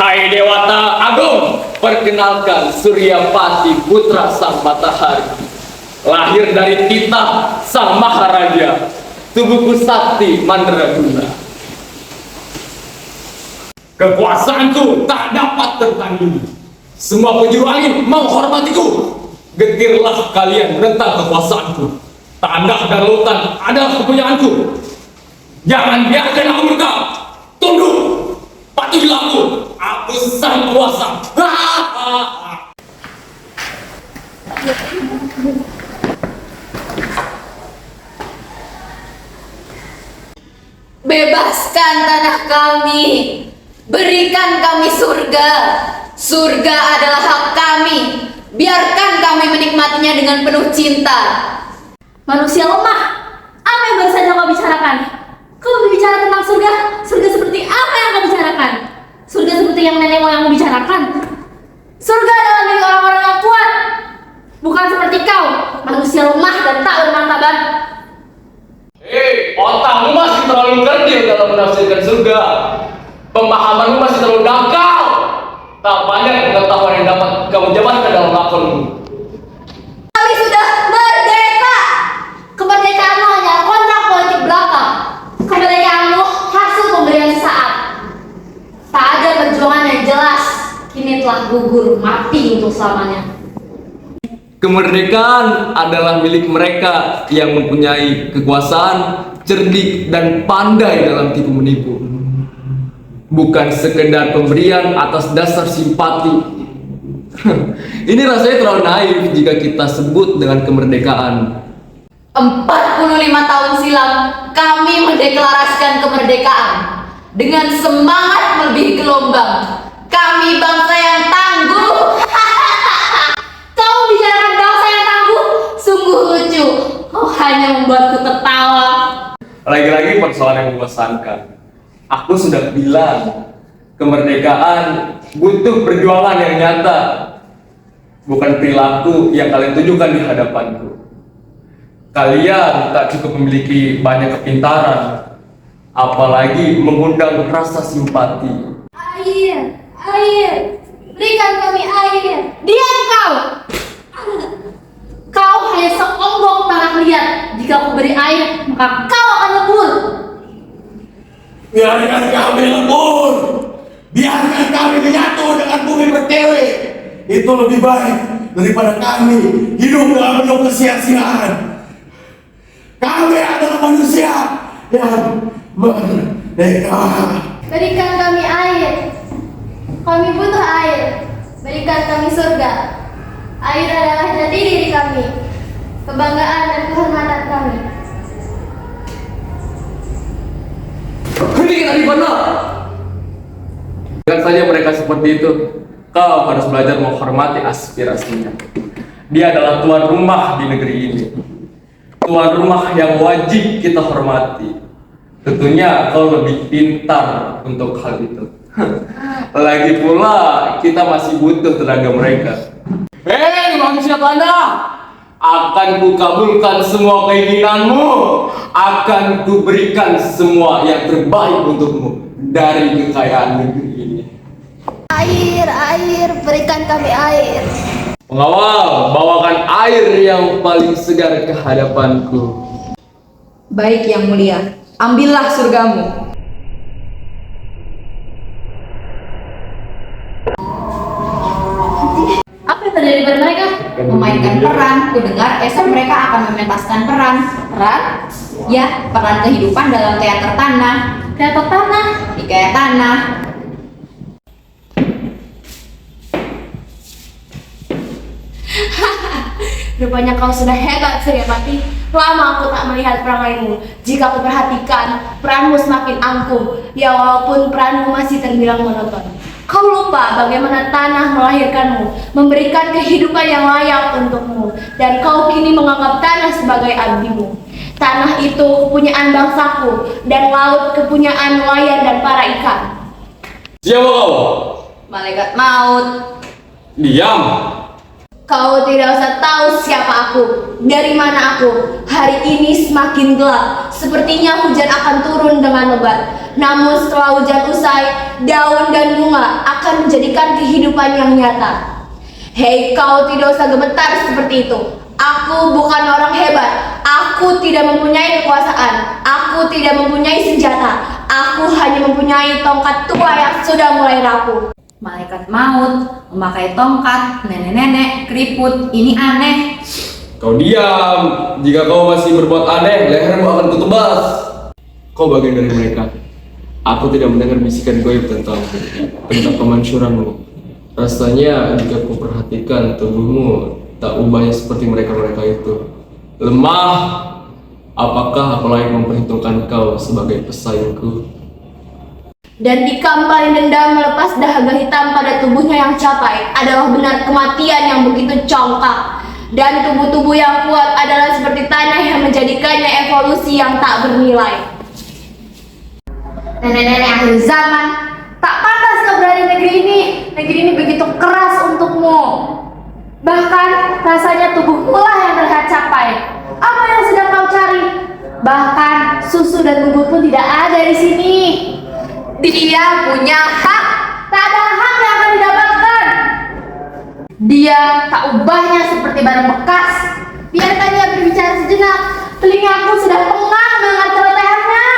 Hai Dewata Agung, perkenalkan Suryapati putra sang matahari, lahir dari titah sang maharaja, tubuhku sakti mandraguna. Kekuasaanku tak dapat tertandingi. Semua penjuru angin menghormatiku. Getirlah kalian menentang kekuasaanku. Tanah dan lautan adalah kepunyaanku. Jangan biarkan aku menentang. Tunduk, patuhilah aku. Aku sang kuasa. Bebaskan tanah kami, berikan kami surga. Surga adalah hak kami. Biarkan kami menikmatinya dengan penuh cinta. Manusia lemah, apa yang baru saja kau bicarakan? Kau berbicara tentang surga, surga seperti apa yang kau bicarakan? Surga seperti yang nenek moyangmu bicarakan. Surga adalah milik orang-orang yang kuat, bukan seperti kau, manusia lemah dan tak bermartabat. Hei, otakmu masih terlalu kerdil dalam menafsirkan surga. Pemahamanmu masih terlalu dangkal. Tak banyak pengetahuan yang dapat kamu jabarkan dalam lakonmu. Kami sudah merdeka. Kemerdekaanmu hanya kontrak politik belaka. Kemerdekaanmu hasil pemberian sesaat. Tak ada perjuangan yang jelas. Kini telah gugur mati untuk selamanya. Kemerdekaan adalah milik mereka yang mempunyai kekuasaan, cerdik dan pandai dalam tipu menipu. Bukan sekedar pemberian atas dasar simpati. Ini rasanya terlalu naif jika kita sebut dengan kemerdekaan. 45 tahun silam kami mendeklarasikan kemerdekaan dengan semangat melebihi gelombang. Kami bangsa yang tangguh. Kau bicarakan bangsa yang tangguh, sungguh lucu. Kau hanya membuatku tertawa. Lagi-lagi persoalan yang membosankan. Aku sudah bilang, kemerdekaan butuh perjuangan yang nyata, bukan perilaku yang kalian tunjukkan di hadapanku. Kalian tak cukup memiliki banyak kepintaran, apalagi mengundang rasa simpati. Air, air, berikan kami air. Diam kau! Kau hanya seonggok tanah liat. Jika aku beri air, maka kau akan lebur. Biarkan kami lembur, biarkan kami menyatu dengan bumi pertiwi. Itu lebih baik daripada kami hidup dalam penuh kesia-siaan. Kami adalah manusia yang merdeka. Berikan kami air. Kami butuh air. Berikan kami surga. Air adalah jati diri kami, kebanggaan dan kehormatan kami. Hentikan Adipana! Jangan saja mereka seperti itu. Kau harus belajar menghormati aspirasinya. Dia adalah tuan rumah di negeri ini. Tuan rumah yang wajib kita hormati. Tentunya kau lebih pintar untuk hal itu. Lagi pula kita masih butuh tenaga mereka. Hei manusia tanah! Akan kukabulkan semua keinginanmu. Akan kuberikan semua yang terbaik untukmu dari kekayaan negeri ini. Air, air, berikan kami air. Pengawal, bawakan air yang paling segar ke hadapanku. Baik yang mulia, ambillah surgamu. Apa yang terjadi pada mereka? Memainkan peran, kudengar esok mereka akan mementaskan peran. Peran? Ya, peran kehidupan dalam teater tanah. Teater tanah. Hikayat tanah. Rupanya kau sudah hebat, Suryapati. Lama aku tak melihat perangaimu. Jika aku perhatikan, peranmu semakin angkuh. Ya walaupun peranmu masih terbilang monoton. Kau lupa bagaimana tanah melahirkanmu, memberikan kehidupan yang layak untukmu, dan kau kini menganggap tanah sebagai abdimu. Tanah itu kepunyaan bangsaku, dan laut kepunyaan nelayan dan para ikan. Siapa kau? Malaikat maut. Diam. Kau tidak usah tahu siapa aku, dari mana aku. Hari ini semakin gelap, sepertinya hujan akan turun dengan lebat. Namun setelah hujan usai, daun dan bunga akan menjadikan kehidupan yang nyata. Hei, kau tidak usah gemetar seperti itu. Aku bukan orang hebat. Aku tidak mempunyai kekuasaan. Aku tidak mempunyai senjata. Aku hanya mempunyai tongkat tua yang sudah mulai rapuh. Malaikat maut memakai tongkat, nenek-nenek keriput, ini aneh. Kau diam. Jika kau masih berbuat aneh, lehermu akan kutebas. Kau bagian dari mereka. Aku tidak mendengar bisikan goib tentang kemansyuranmu. Rasanya jika ku perhatikan tubuhmu tak ubahnya seperti mereka-mereka itu. Lemah. Apakah aku layak memperhitungkan kau sebagai pesaingku? Dan tikam paling dendam melepas dahaga hitam pada tubuhnya yang capai adalah benar kematian yang begitu congkak. Dan tubuh-tubuh yang kuat adalah seperti tanah yang menjadikannya evolusi yang tak bernilai. Nenek-nenek akhir zaman, tak pantas kau berada di negeri ini. Negeri ini begitu keras untukmu. Bahkan rasanya tubuhmu lah yang terlihat capai. Apa yang sedang kau cari? Bahkan susu dan bubur pun tidak ada di sini. Dia punya hak. Tak ada hak yang akan didapatkan. Dia tak ubahnya seperti barang bekas. Biarkan dia berbicara sejenak. Telingaku sudah pengang dengan celotehannya.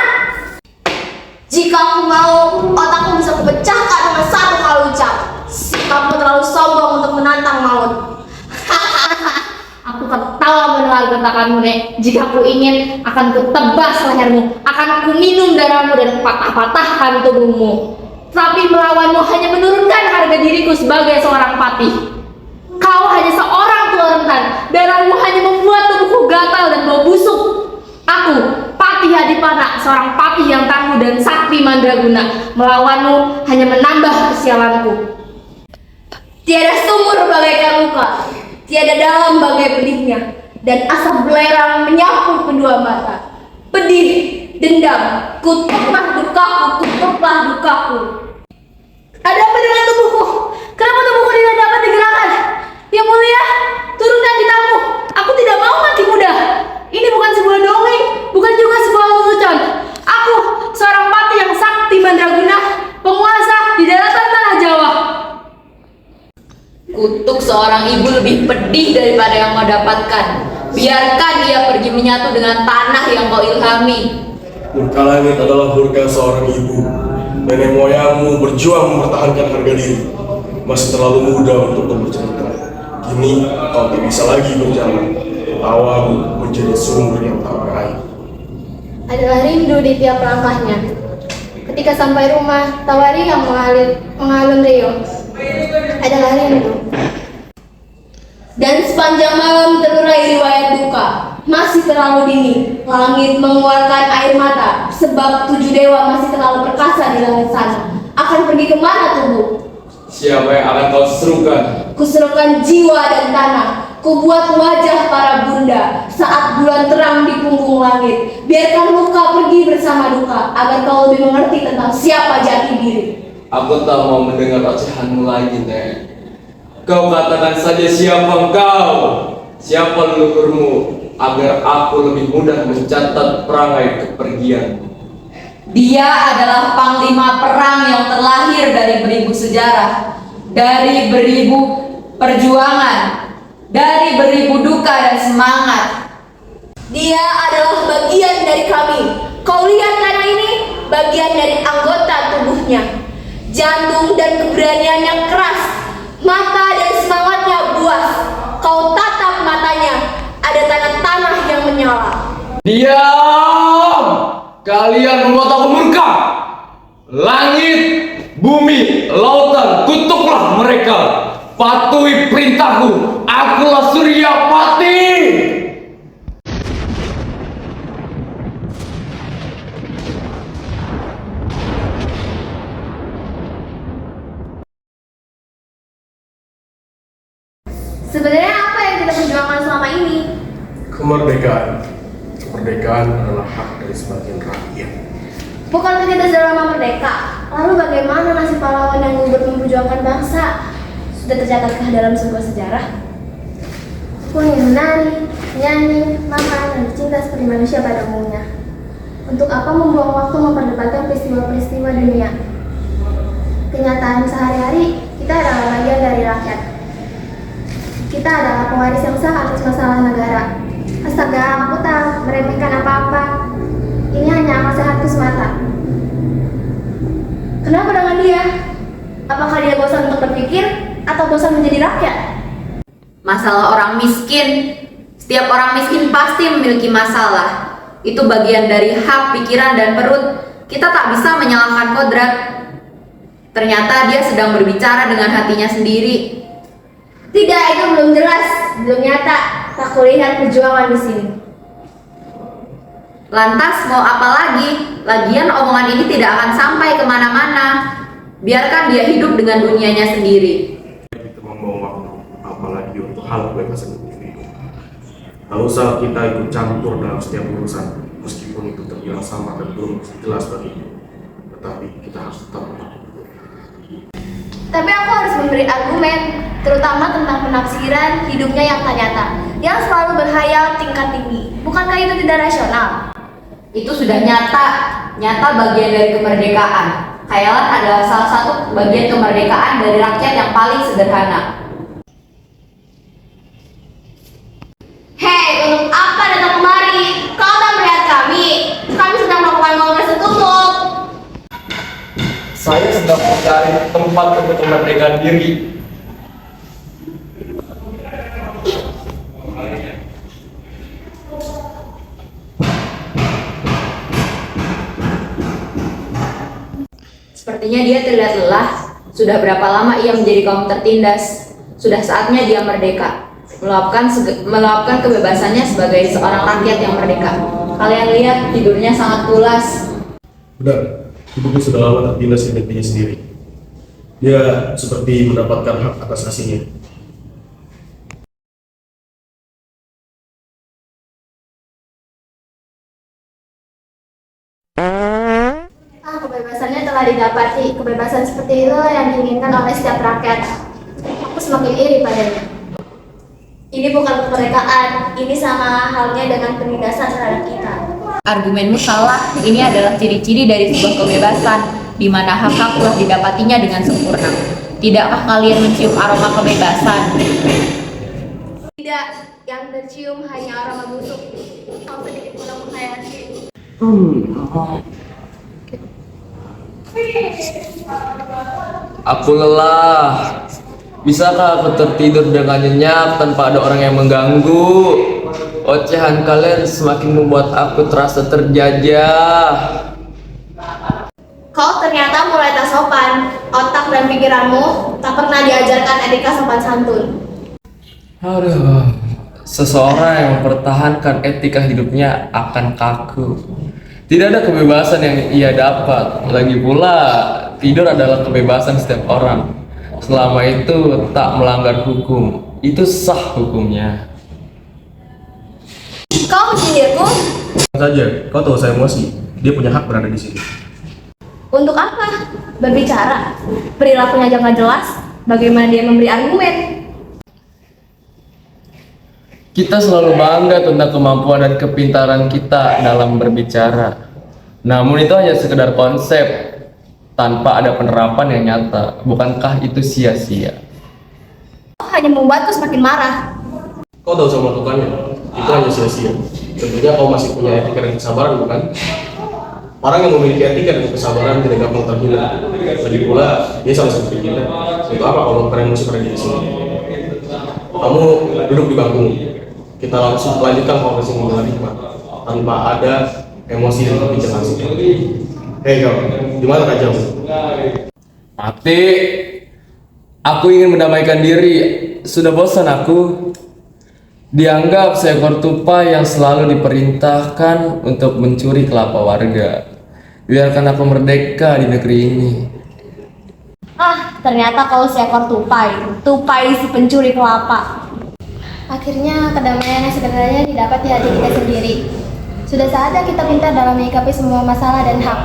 Jika aku mau, otakku bisa kupecahkan dengan satu kali ucap. Sikapmu terlalu sombong untuk menantang maut. Aku tertawa mendengar gentakanmu, Nek. Jika aku ingin, akan kutebas lehermu, akan aku minum darahmu dan patah-patahkan tubuhmu. Tapi melawanmu hanya menurunkan harga diriku sebagai seorang patih. Kau hanya seorang tua rentan. Darahmu hanya membuat tubuhku gatal dan bau busuk. Aku, Patih Adipana, seorang patih yang tangguh dan sakti mandraguna. Melawanmu hanya menambah kesialanku. Tiada sumur bagaikan luka, tiada dalam bagai pedihnya, dan asap belerang menyapu kedua mata. Pedih, dendam, kutuklah dukaku. Ada apa dengan tubuhku? Kenapa tubuhku tidak dapat digerakkan? Yang mulia, turunkan titahmu. Aku tidak mau mati muda. Ini bukan sebuah dongeng, bukan juga sebuah lelucon. Aku, seorang patih yang sakti mandraguna, penguasa di daratan tanah Jawa. Kutuk seorang ibu lebih pedih daripada yang kau dapatkan. Biarkan dia pergi menyatu dengan tanah yang kau ilhami. Murka langit adalah murka seorang ibu. Nenek moyangmu berjuang mempertahankan harga diri. Masih terlalu muda untuk bercerita. Kini kau tak bisa lagi berjalan. Tawamu menjadi sumber yang tak berair. Adalah rindu di tiap langkahnya. Ketika sampai rumah, Tawari yang mengalun Rio adalah rindu. Dan sepanjang malam terurai riwayat duka. Masih terlalu dini, langit mengeluarkan air mata, sebab 7 dewa masih terlalu perkasa di langit sana. Akan pergi kemana tubuh? Siapa yang akan kau serukan? Kuserukan jiwa dan tanah. Kubuat wajah para bunda saat bulan terang di punggung langit. Biarkan luka pergi bersama duka, agar kau lebih mengerti tentang siapa jati diri. Aku tak mau mendengar ocehanmu lagi, Nek. Kau katakan saja siapa engkau, siapa leluhurmu, agar aku lebih mudah mencatat perangai kepergian. Dia adalah panglima perang yang terlahir dari beribu sejarah, dari beribu perjuangan, dari beribu duka dan semangat. Dia adalah bagian dari kami. Kau lihat tanah ini, bagian dari anggota tubuhnya. Jantung dan keberaniannya keras, mata dan semangatnya buas. Kau tatap matanya, ada tanah-tanah yang menyala. Diam! Kalian membuat aku murka. Langit, bumi, lautan, kutuklah mereka. Patuhi perintahku. Akulah Surya Pati. Sebenarnya apa yang kita perjuangkan selama ini? Kemerdekaan. Kemerdekaan adalah hak dari sebagian rakyat. Bukankah kita sudah lama merdeka? Lalu bagaimana nasib pahlawan yang gugur memperjuangkan bangsa? Sudah tercatatkah dalam sebuah sejarah? Aku ingin menari, nyanyi, makan, dan cinta seperti manusia pada umumnya. Untuk apa membuang waktu memperdebatkan peristiwa-peristiwa dunia? Kenyataan sehari-hari, kita adalah bagian dari rakyat. Kita adalah pewaris yang sah atas masalah negara. Astaga, aku tak meremehkan apa-apa. Ini hanya akal sehatku semata. Kenapa dengan dia? Apakah dia bosan untuk berpikir atau bosan menjadi rakyat? Masalah orang miskin. Setiap orang miskin pasti memiliki masalah. Itu bagian dari hak, pikiran, dan perut. Kita tak bisa menyalahkan kodrat. Ternyata dia sedang berbicara dengan hatinya sendiri. Tidak, itu belum jelas, belum nyata. Tak kulihat perjuangan di sini. Lantas mau apa lagi? Lagian omongan ini tidak akan sampai kemana-mana. Biarkan dia hidup dengan dunianya sendiri. Kita membawa waktu, apalagi untuk hal kebebasan individu. Tak usah kita ikut campur dalam setiap urusan, meskipun itu terbilang sama dan belum jelas baginya. Tetapi kita harus tetap melakukan. Tapi aku harus memberi argumen, terutama tentang penafsiran hidupnya yang tak nyata, yang selalu berhayal tingkat tinggi. Bukankah itu tidak rasional? Itu sudah nyata bagian dari kemerdekaan. Khayalan adalah salah satu bagian kemerdekaan dari rakyat yang paling sederhana. Hei, untuk apa datang kemari? Kau tak melihat kami? Kami sedang melakukan kongres tertutup. Saya sedang mencari tempat untuk kemerdekaan diri. Sepertinya dia terlihat lelah. Sudah berapa lama ia menjadi kaum tertindas? Sudah saatnya dia merdeka. Meluapkan kebebasannya sebagai seorang rakyat yang merdeka. Kalian lihat, tidurnya sangat pulas. Benar, hidupnya sudah lama tertindas di negerinya sendiri. Dia seperti mendapatkan hak atas aslinya. Kebebasannya telah didapati. Kebebasan seperti itu yang diinginkan oleh setiap rakyat. Aku semakin iri padanya. Ini bukan kemerdekaan, ini sama halnya dengan penindasan terhadap kita. Argumenmu salah. Ini adalah ciri-ciri dari sebuah kebebasan, di mana hak-hak telah didapatinya dengan sempurna. Tidakkah kalian mencium aroma kebebasan? Tidak, yang tercium hanya aroma busuk. Kau sedikit kurang menghayati. Aku lelah. Bisakah aku tertidur dengan nyenyak tanpa ada orang yang mengganggu? Ocehan kalian semakin membuat aku terasa terjajah. Kau ternyata mulai tak sopan. Otak dan pikiranmu tak pernah diajarkan etika sopan santun. Aduh, seseorang yang mempertahankan etika hidupnya akan kaku. Tidak ada kebebasan yang ia dapat. Lagi pula, tidur adalah kebebasan setiap orang. Selama itu tak melanggar hukum, itu sah hukumnya. Kau menyindirku? Saja, kau tahu saya emosi. Dia punya hak berada di sini. Untuk apa? Berbicara. Perilakunya jangan jelas. Bagaimana dia memberi argumen? Kita selalu bangga tentang kemampuan dan kepintaran kita dalam berbicara. Namun itu hanya sekedar konsep tanpa ada penerapan yang nyata. Bukankah itu sia-sia? Kau hanya membuatku semakin marah. Kau tahu saya melakukannya. Itu hanya sia-sia. Tentunya kau masih punya etika dan kesabaran, bukan? Orang yang memiliki etika dan kesabaran tidak gampang terhina. Lagi pula, dia sama seperti kita. Untuk apa kau melakukan emosi pada diri sendiri? Kamu duduk di bangku. Kita langsung melanjutkan kongres yang dengan hikmat tanpa ada emosi dan perbincangan. Hei kau, di mana rajamu? Mati. Aku ingin mendamaikan diri. Sudah bosan aku. Dianggap seekor tupai yang selalu diperintahkan untuk mencuri kelapa warga. Biarkan aku merdeka di negeri ini. Ternyata kau seekor tupai. Tupai si pencuri kelapa. Akhirnya kedamaian yang sebenarnya didapat di hati kita sendiri. Sudah saatnya kita pintar dalam menyikapi semua masalah dan hak.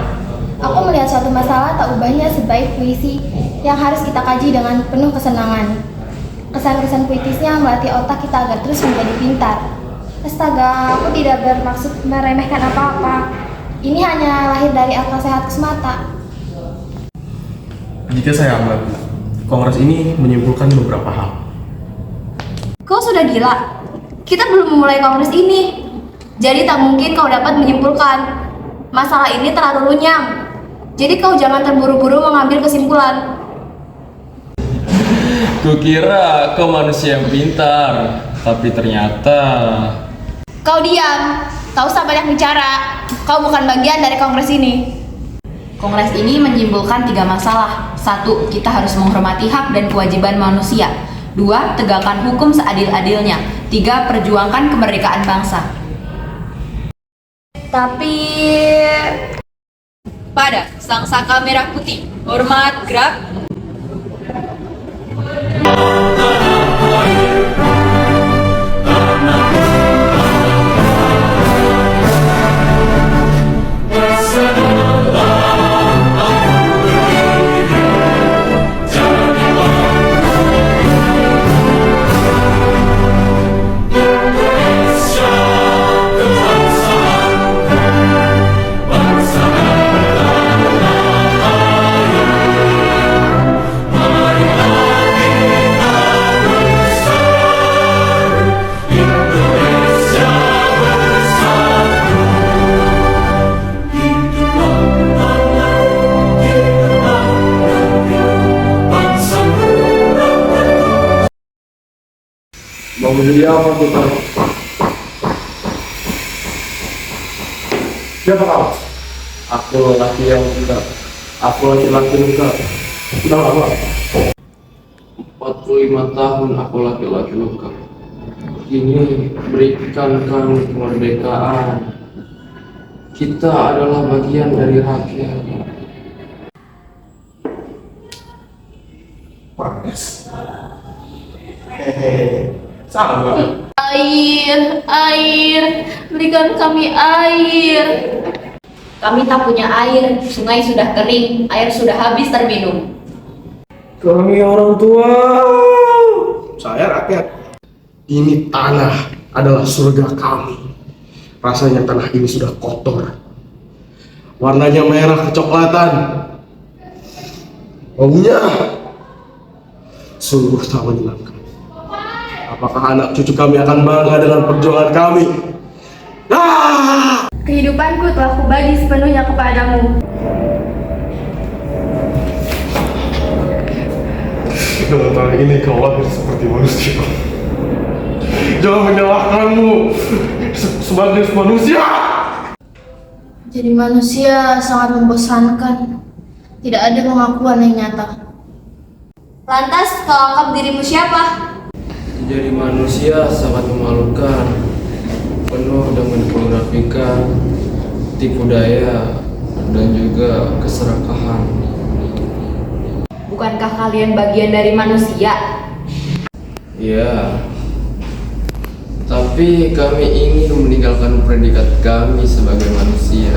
Aku melihat suatu masalah tak ubahnya sebaik puisi yang harus kita kaji dengan penuh kesenangan. Kesan-kesan puitisnya melatih otak kita agar terus menjadi pintar. Astaga, aku tidak bermaksud meremehkan apa-apa. Ini hanya lahir dari akal sehat semata. Jika saya amati, kongres ini menyimpulkan beberapa hal. Kau sudah gila? Kita belum memulai kongres ini. Jadi tak mungkin kau dapat menyimpulkan. Masalah ini terlalu runyam. Jadi kau jangan terburu-buru mengambil kesimpulan. Kukira kau manusia yang pintar, tapi ternyata... Kau diam. Tak usah banyak bicara. Kau bukan bagian dari kongres ini. Kongres ini menyimpulkan 3 masalah. 1. Kita harus menghormati hak dan kewajiban manusia. 2. Tegakkan hukum seadil-adilnya. 3. Perjuangkan kemerdekaan bangsa. Tapi... Pada sang saka merah putih, hormat, gerak. Bangun dia apa kita? Siapa kau? Aku laki yang luka. Aku laki-laki luka. Sudah lama. 45 tahun aku laki-laki luka. Kini berikan kami kemerdekaan. Kita adalah bagian dari rakyat. Panas. Hehehe. Sama. Air, berikan kami air. Kami tak punya air, sungai sudah kering, air sudah habis terminum. Kami orang tua. Saya rakyat. Ini tanah adalah surga kami. Rasanya tanah ini sudah kotor. Warnanya merah kecoklatan. Baunya sungguh tak menyenangkan. Apakah anak cucu kami akan bangga dengan perjuangan kami? Kehidupanku telah kubagi sepenuhnya kepadamu. Dalam kali ini kau lahir seperti manusia. Jangan menyalahkanmu sebagai manusia. Jadi manusia sangat membosankan. Tidak ada pengakuan yang nyata. Lantas kau anggap dirimu siapa? Jadi manusia sangat memalukan, penuh dengan kemunafikan, tipu daya, dan juga keserakahan. Bukankah kalian bagian dari manusia? Ya, tapi kami ingin meninggalkan predikat kami sebagai manusia.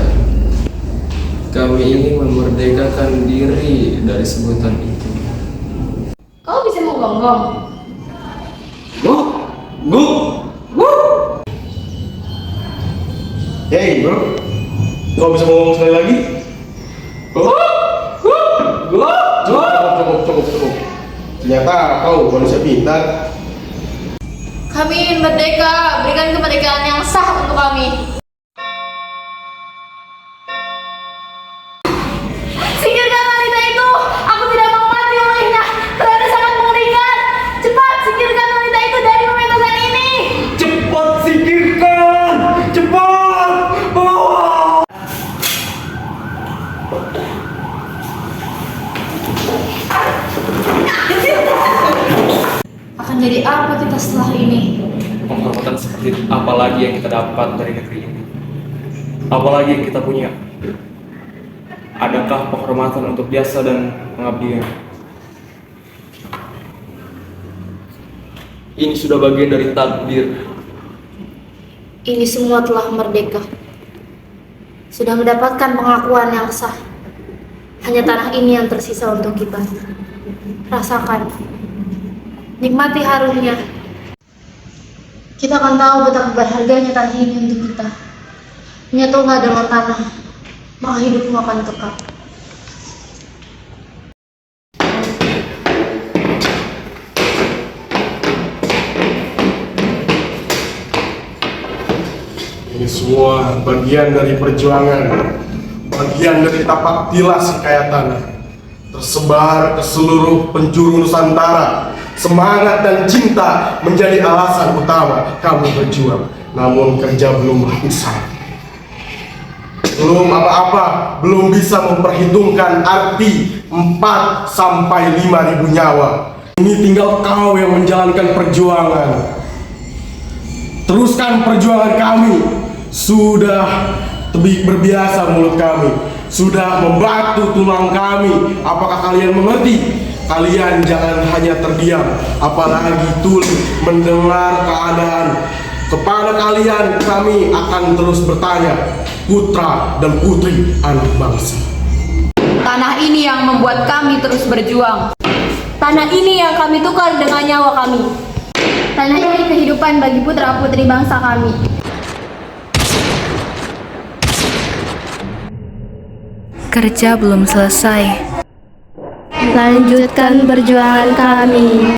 Kami ingin memerdekakan diri dari sebutan itu. Kau bisa menggonggong. Hey bro, kau bisa ngomong sekali lagi? Cukup. Ternyata kau manusia pintar. Kami ingin merdeka, berikan kemerdekaan yang sah untuk kami. Singkirkan wanita itu, aku tidak mau mati olehnya. Terlalu sangat mengerikan. Cepat singkirkan wanita itu dari pementasan ini. Cepat singkirkan! Cepat! Oh! Akan jadi apa kita setelah ini? Penghormatan seperti apa lagi yang kita dapat dari negeri ini? Apalagi yang kita punya? Adakah penghormatan untuk jasa dan pengabdian? Ini sudah bagian dari takdir. Ini semua telah merdeka. Sudah mendapatkan pengakuan yang sah. Hanya tanah ini yang tersisa untuk kita. Rasakan. Nikmati harumnya. Kita akan tahu betapa berharganya tanah ini untuk kita. Menyatulah dengan tanah. maka hidupmu akan kekal. Ini semua bagian dari perjuangan, bagian dari tapak tilas kaya tanah, tersebar ke seluruh penjuru Nusantara. Semangat dan cinta menjadi alasan utama kami berjuang. Namun kerja belum usai. Belum apa-apa, belum bisa memperhitungkan arti 4 sampai 5.000 nyawa. Ini tinggal kau yang menjalankan perjuangan. Teruskan perjuangan kami. Sudah berbiasa mulut kami, sudah membatu tulang kami. Apakah kalian mengerti? Kalian jangan hanya terdiam, apalagi tuli mendengar keadaan. Kepada kalian kami akan terus bertanya, putra dan putri anak bangsa. Tanah ini yang membuat kami terus berjuang. Tanah ini yang kami tukar dengan nyawa kami. Tanah ini kehidupan bagi putra-putri bangsa kami. Kerja belum selesai. Lanjutkan perjuangan kami.